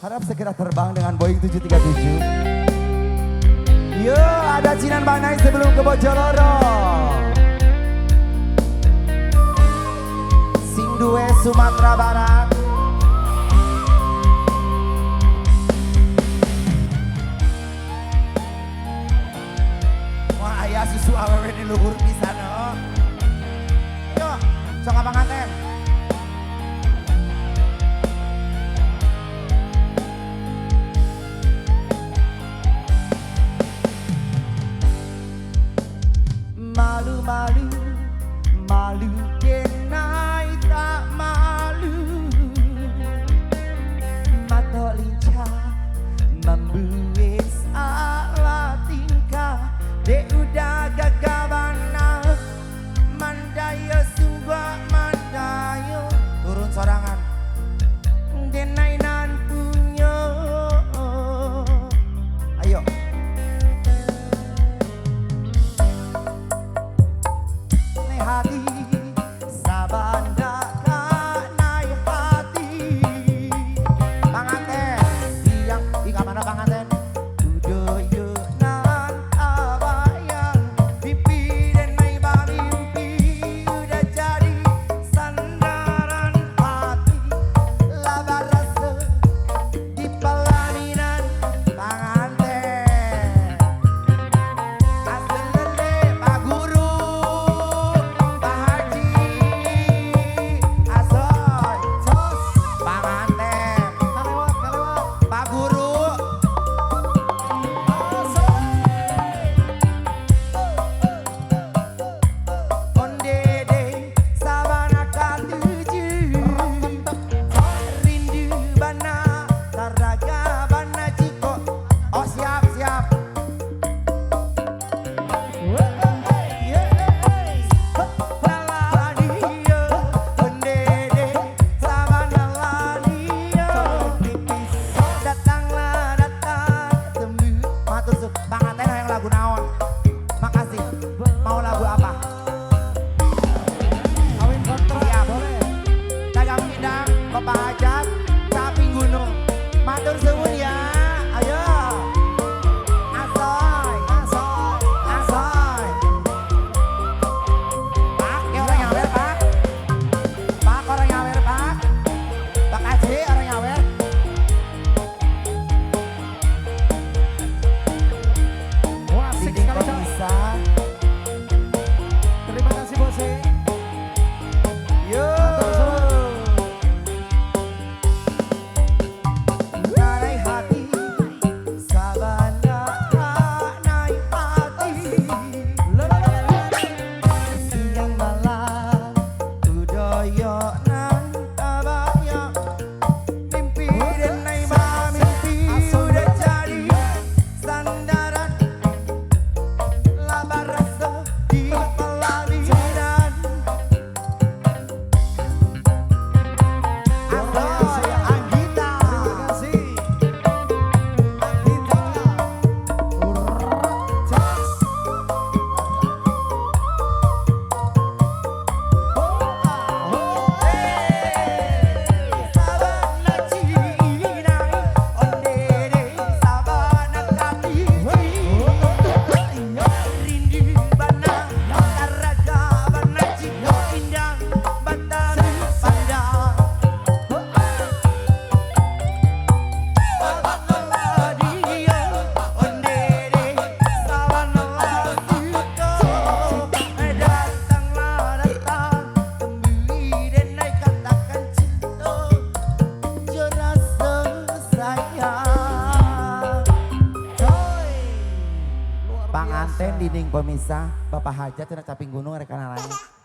Harap segera terbang dengan Boeing 737. Yo, ada Cinan Banai sebelum ke Bojoloro. Sindue Sumatera Barat. Wah, ayah susu awewe di luhur pisan oh. Yo, sok panganten. Malu-malu, malu kenai tak malu. Mata lincah membuat salah tingkah. Dek udah gagah bana mandaya sungguh mandaya. Turun sorangan denai nan punya. Ayo hati sabanda kanai hati panganten siang di kamana panganten udoyo nan abayang mimpi dan mai mimpi udah jadi sandaran hati laba rasa di pelaminan panganten aslele pak guru Pajak, caping gunung, matur suwun ya, ayo, asoy, asoy, asoy. Pak, ya orang nyawer pak, pak orang nyawer pak, pak Aji orang nyawer. Wah, asik sekali bisa. Terima kasih bose. Yo. Panganten dinding pemisah Bapak Hajat cenah caping gunung rek kana langit.